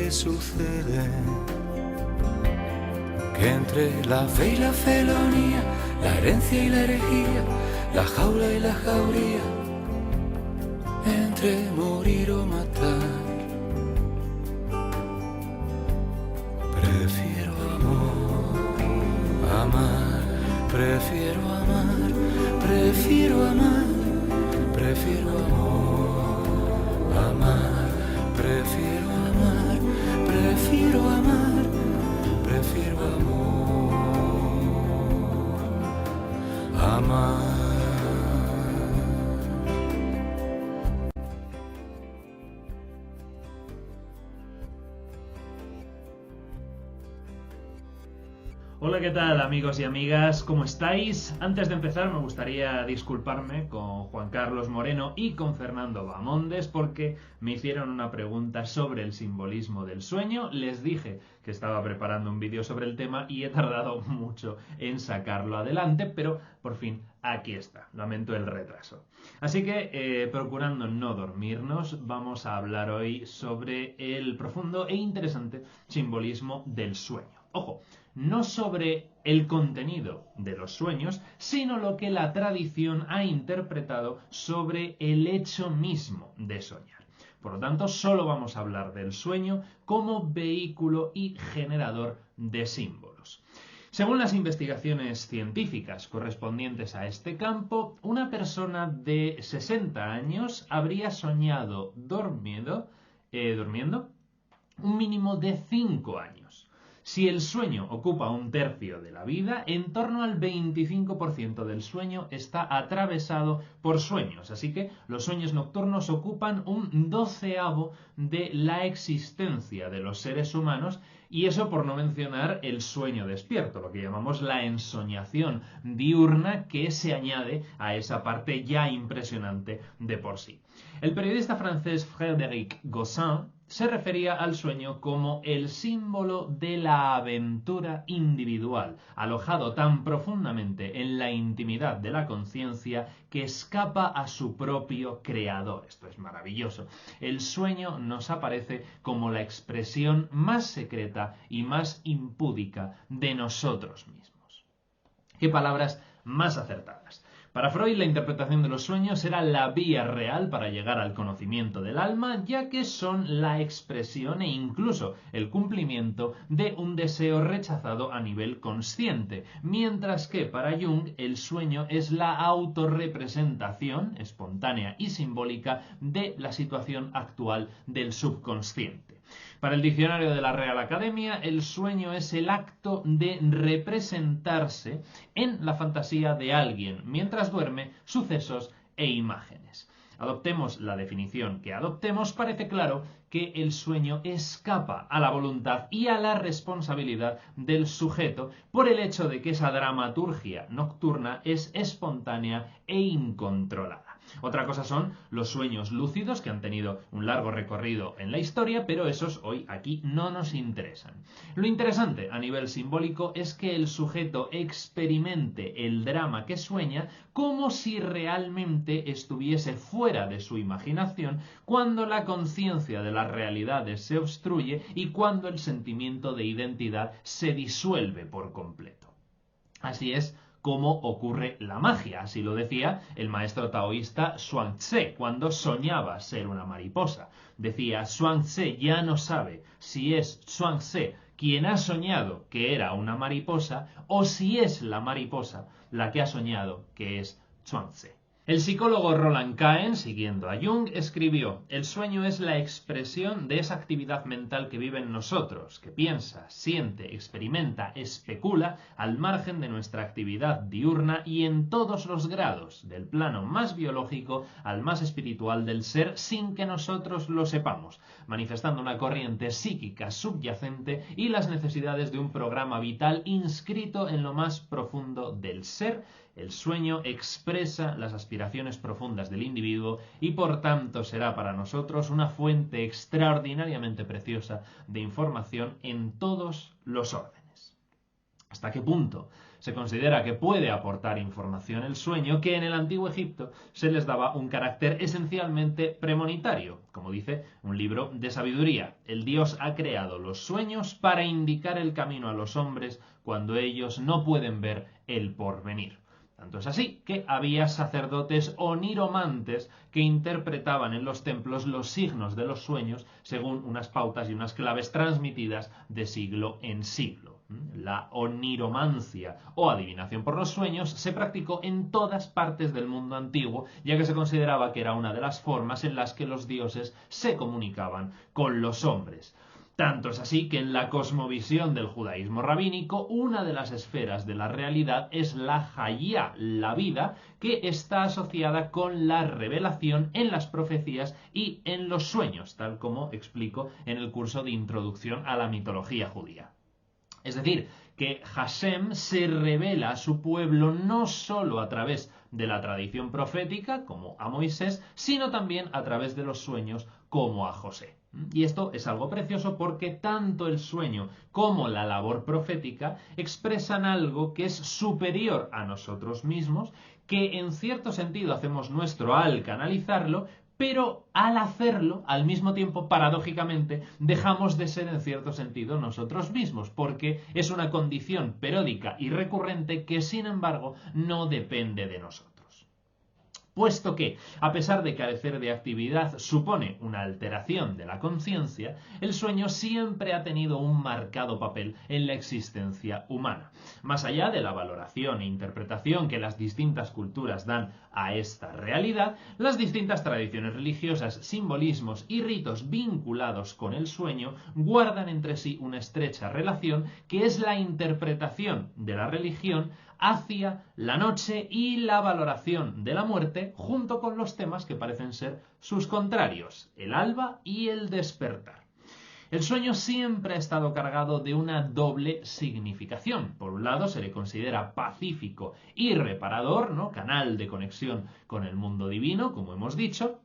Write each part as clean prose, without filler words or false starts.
que sucede, que entre la fe y la felonía, la herencia y la herejía, la jaula y la jauría, entre morir o matar, prefiero amar, prefiero amar, prefiero amar, prefiero amar, prefiero amar, prefiero amar, prefiero amar. Hola, ¿qué tal amigos y amigas? ¿Cómo estáis? Antes de empezar me gustaría disculparme con Juan Carlos Moreno y con Fernando Bamondes porque me hicieron una pregunta sobre el simbolismo del sueño. Les dije que estaba preparando un vídeo sobre el tema y he tardado mucho en sacarlo adelante, pero por fin aquí está. Lamento el retraso. Así que, procurando no dormirnos, vamos a hablar hoy sobre el profundo e interesante simbolismo del sueño. Ojo, no sobre el contenido de los sueños, sino lo que la tradición ha interpretado sobre el hecho mismo de soñar. Por lo tanto, solo vamos a hablar del sueño como vehículo y generador de símbolos. Según las investigaciones científicas correspondientes a este campo, una persona de 60 años habría soñado durmiendo un mínimo de 5 años. Si el sueño ocupa un tercio de la vida, en torno al 25% del sueño está atravesado por sueños. Así que los sueños nocturnos ocupan un 12avo de la existencia de los seres humanos, y eso por no mencionar el sueño despierto, lo que llamamos la ensoñación diurna, que se añade a esa parte ya impresionante de por sí. El periodista francés Frédéric Gossin se refería al sueño como el símbolo de la aventura individual, alojado tan profundamente en la intimidad de la conciencia que escapa a su propio creador. Esto es maravilloso. El sueño nos aparece como la expresión más secreta y más impúdica de nosotros mismos. ¿Qué palabras más acertadas? Para Freud, la interpretación de los sueños era la vía real para llegar al conocimiento del alma, ya que son la expresión e incluso el cumplimiento de un deseo rechazado a nivel consciente, mientras que para Jung el sueño es la autorrepresentación espontánea y simbólica de la situación actual del subconsciente. Para el diccionario de la Real Academia, el sueño es el acto de representarse en la fantasía de alguien mientras duerme sucesos e imágenes. Adoptemos la definición que adoptemos, parece claro que el sueño escapa a la voluntad y a la responsabilidad del sujeto por el hecho de que esa dramaturgia nocturna es espontánea e incontrolada. Otra cosa son los sueños lúcidos, que han tenido un largo recorrido en la historia, pero esos hoy aquí no nos interesan. Lo interesante a nivel simbólico es que el sujeto experimente el drama que sueña como si realmente estuviese fuera de su imaginación, cuando la conciencia de las realidades se obstruye y cuando el sentimiento de identidad se disuelve por completo. Así es como ocurre la magia, así lo decía el maestro taoísta Zhuangzi cuando soñaba ser una mariposa. Decía: Zhuangzi ya no sabe si es Zhuangzi quien ha soñado que era una mariposa o si es la mariposa la que ha soñado que es Zhuangzi. El psicólogo Roland Cahen, siguiendo a Jung, escribió: el sueño es la expresión de esa actividad mental que vive en nosotros, que piensa, siente, experimenta, especula al margen de nuestra actividad diurna y en todos los grados, del plano más biológico al más espiritual del ser, sin que nosotros lo sepamos, manifestando una corriente psíquica subyacente y las necesidades de un programa vital inscrito en lo más profundo del ser. El sueño expresa las aspiraciones profundas del individuo y por tanto será para nosotros una fuente extraordinariamente preciosa de información en todos los órdenes. ¿Hasta qué punto Se considera que puede aportar información el sueño, que en el antiguo Egipto se les daba un carácter esencialmente premonitorio. Como dice un libro de sabiduría, el Dios ha creado los sueños para indicar el camino a los hombres cuando ellos no pueden ver el porvenir. Tanto es así que había sacerdotes o niromantes que interpretaban en los templos los signos de los sueños según unas pautas y unas claves transmitidas de siglo en siglo. La oniromancia o adivinación por los sueños se practicó en todas partes del mundo antiguo, ya que se consideraba que era una de las formas en las que los dioses se comunicaban con los hombres. Tanto es así que en la cosmovisión del judaísmo rabínico, una de las esferas de la realidad es la hayá, la vida, que está asociada con la revelación en las profecías y en los sueños, tal como explico en el curso de introducción a la mitología judía. Es decir, que Hashem se revela a su pueblo no solo a través de la tradición profética, como a Moisés, sino también a través de los sueños, como a José. Y esto es algo precioso porque tanto el sueño como la labor profética expresan algo que es superior a nosotros mismos, que en cierto sentido hacemos nuestro al canalizarlo, pero al hacerlo, al mismo tiempo, paradójicamente, dejamos de ser en cierto sentido nosotros mismos, porque es una condición periódica y recurrente que, sin embargo, no depende de nosotros. Puesto que, a pesar de carecer de actividad, supone una alteración de la conciencia, el sueño siempre ha tenido un marcado papel en la existencia humana. Más allá de la valoración e interpretación que las distintas culturas dan a esta realidad, las distintas tradiciones religiosas, simbolismos y ritos vinculados con el sueño guardan entre sí una estrecha relación que es la interpretación de la religión hacia la noche y la valoración de la muerte, junto con los temas que parecen ser sus contrarios, el alba y el despertar. El sueño siempre ha estado cargado de una doble significación. Por un lado, se le considera pacífico y reparador, ¿no? Canal de conexión con el mundo divino, como hemos dicho,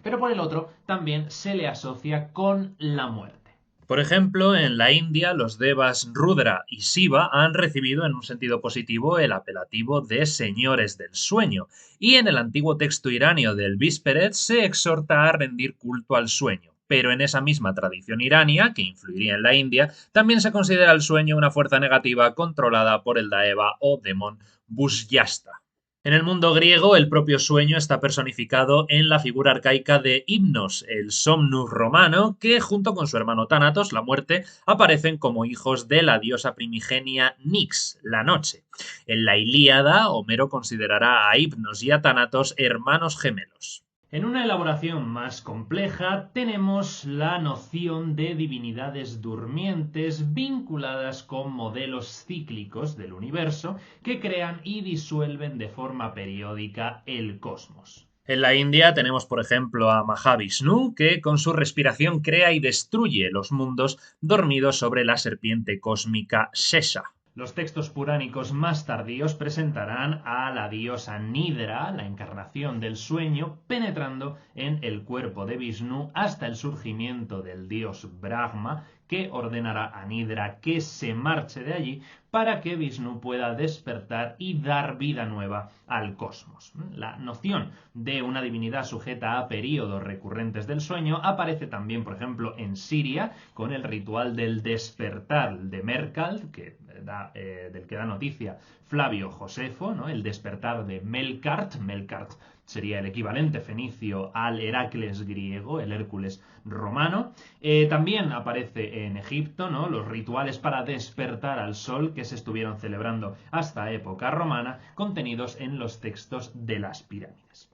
pero por el otro, también se le asocia con la muerte. Por ejemplo, en la India, los devas Rudra y Shiva han recibido en un sentido positivo el apelativo de señores del sueño, y en el antiguo texto iranio del Vísperet se exhorta a rendir culto al sueño. Pero en esa misma tradición irania, que influiría en la India, también se considera el sueño una fuerza negativa controlada por el Daeva o demon Busyasta. En el mundo griego, el propio sueño está personificado en la figura arcaica de Hipnos, el Somnus romano, que junto con su hermano Tánatos, la muerte, aparecen como hijos de la diosa primigenia Nix, la noche. En la Ilíada, Homero considerará a Hipnos y a Tánatos hermanos gemelos. En una elaboración más compleja tenemos la noción de divinidades durmientes vinculadas con modelos cíclicos del universo que crean y disuelven de forma periódica el cosmos. En la India tenemos, por ejemplo, a Mahavishnu, que con su respiración crea y destruye los mundos dormidos sobre la serpiente cósmica Shesha. Los textos puránicos más tardíos presentarán a la diosa Nidra, la encarnación del sueño, penetrando en el cuerpo de Vishnu hasta el surgimiento del dios Brahma, que ordenará a Nidra que se marche de allí para que Vishnu pueda despertar y dar vida nueva al cosmos. La noción de una divinidad sujeta a períodos recurrentes del sueño aparece también, por ejemplo, en Siria, con el ritual del despertar de Merkald, del que da noticia Flavio Josefo, ¿no? El despertar de Melkart. Melkart sería el equivalente fenicio al Heracles griego, el Hércules romano. También aparece en Egipto, ¿no? Los rituales para despertar al sol que se estuvieron celebrando hasta época romana, contenidos en los textos de las pirámides.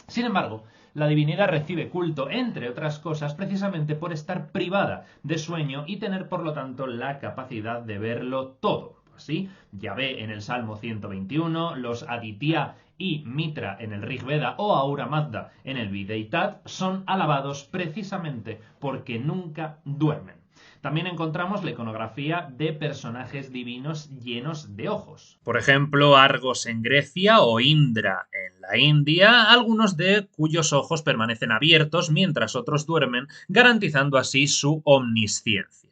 Sin embargo, la divinidad recibe culto, entre otras cosas, precisamente por estar privada de sueño y tener, por lo tanto, la capacidad de verlo todo. Así, Yahvé en el Salmo 121, los Aditya y Mitra en el Rig Veda o Ahura Mazda en el Videitat son alabados precisamente porque nunca duermen. También encontramos la iconografía de personajes divinos llenos de ojos. Por ejemplo, Argos en Grecia o Indra en la India, algunos de cuyos ojos permanecen abiertos mientras otros duermen, garantizando así su omnisciencia.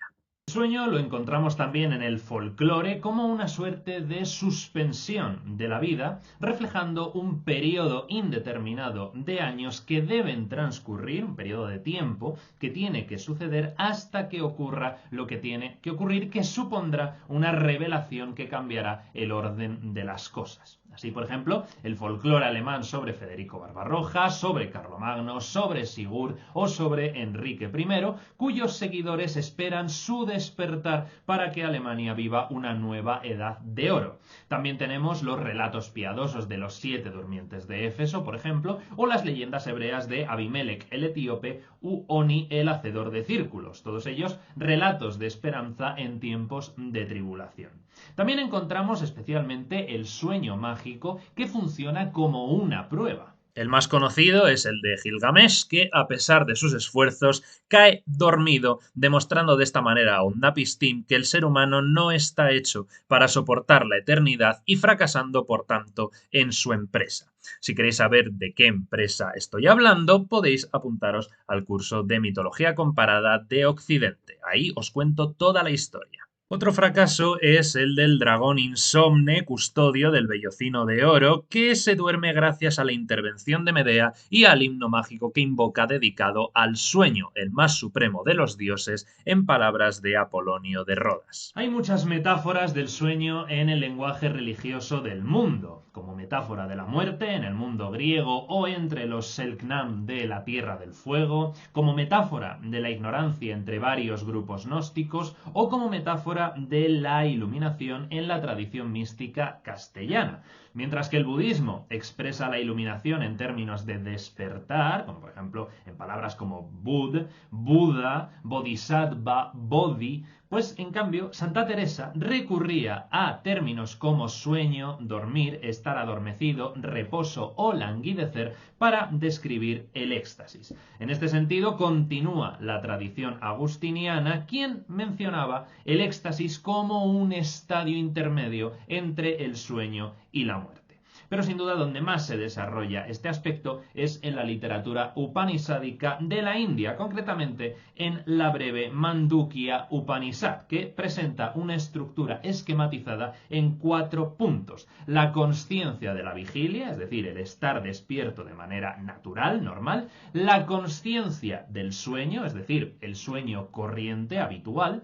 El sueño lo encontramos también en el folclore como una suerte de suspensión de la vida, reflejando un periodo indeterminado de años que deben transcurrir, un periodo de tiempo que tiene que suceder hasta que ocurra lo que tiene que ocurrir, que supondrá una revelación que cambiará el orden de las cosas. Así, por ejemplo, el folclore alemán sobre Federico Barbarroja, sobre Carlomagno, sobre Sigurd o sobre Enrique I, cuyos seguidores esperan su despertar para que Alemania viva una nueva edad de oro. También tenemos los relatos piadosos de los 7 durmientes de Éfeso, por ejemplo, o las leyendas hebreas de Abimelech el etíope u Oni el hacedor de círculos, todos ellos relatos de esperanza en tiempos de tribulación. También encontramos especialmente el sueño mágico, que funciona como una prueba. El más conocido es el de Gilgamesh, que a pesar de sus esfuerzos cae dormido, demostrando de esta manera a Utnapishtim que el ser humano no está hecho para soportar la eternidad y fracasando por tanto en su empresa. Si queréis saber de qué empresa estoy hablando, podéis apuntaros al curso de Mitología Comparada de Occidente. Ahí os cuento toda la historia. Otro fracaso es el del dragón insomne, custodio del vellocino de oro, que se duerme gracias a la intervención de Medea y al himno mágico que invoca dedicado al sueño, el más supremo de los dioses, en palabras de Apolonio de Rodas. Hay muchas metáforas del sueño en el lenguaje religioso del mundo, como metáfora de la muerte en el mundo griego o entre los Selknam de la Tierra del Fuego, como metáfora de la ignorancia entre varios grupos gnósticos o como metáfora de la iluminación en la tradición mística castellana. Mientras que el budismo expresa la iluminación en términos de despertar, como por ejemplo en palabras como Bud, Buda, Bodhisattva, Bodhi, pues en cambio Santa Teresa recurría a términos como sueño, dormir, estar adormecido, reposo o languidecer para describir el éxtasis. En este sentido continúa la tradición agustiniana, quien mencionaba el éxtasis como un estadio intermedio entre el sueño y la muerte. Pero sin duda donde más se desarrolla este aspecto es en la literatura upanishádica de la India, concretamente en la breve Mandukya Upanishad, que presenta una estructura esquematizada en 4 puntos. La consciencia de la vigilia, es decir, el estar despierto de manera natural, normal. La consciencia del sueño, es decir, el sueño corriente, habitual.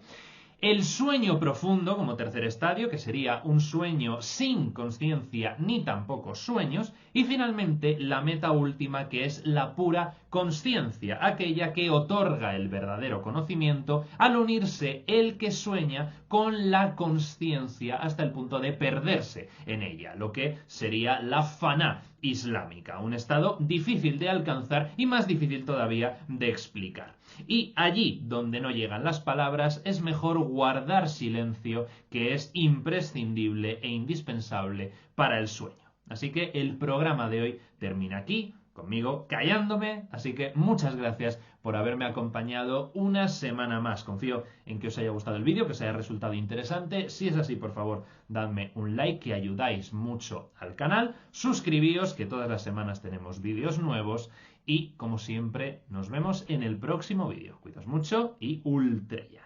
El sueño profundo como tercer estadio, que sería un sueño sin consciencia ni tampoco sueños. Y finalmente la meta última, que es la pura consciencia, aquella que otorga el verdadero conocimiento al unirse el que sueña con la consciencia hasta el punto de perderse en ella, lo que sería la faná islámica, un estado difícil de alcanzar y más difícil todavía de explicar. Y allí donde no llegan las palabras es mejor guardar silencio, que es imprescindible e indispensable para el sueño. Así que el programa de hoy termina aquí, conmigo callándome, así que muchas gracias por haberme acompañado una semana más. Confío en que os haya gustado el vídeo, que os haya resultado interesante. Si es así, por favor, dadme un like, que ayudáis mucho al canal. Suscribíos, que todas las semanas tenemos vídeos nuevos. Y, como siempre, nos vemos en el próximo vídeo. Cuidaos mucho y ultrella.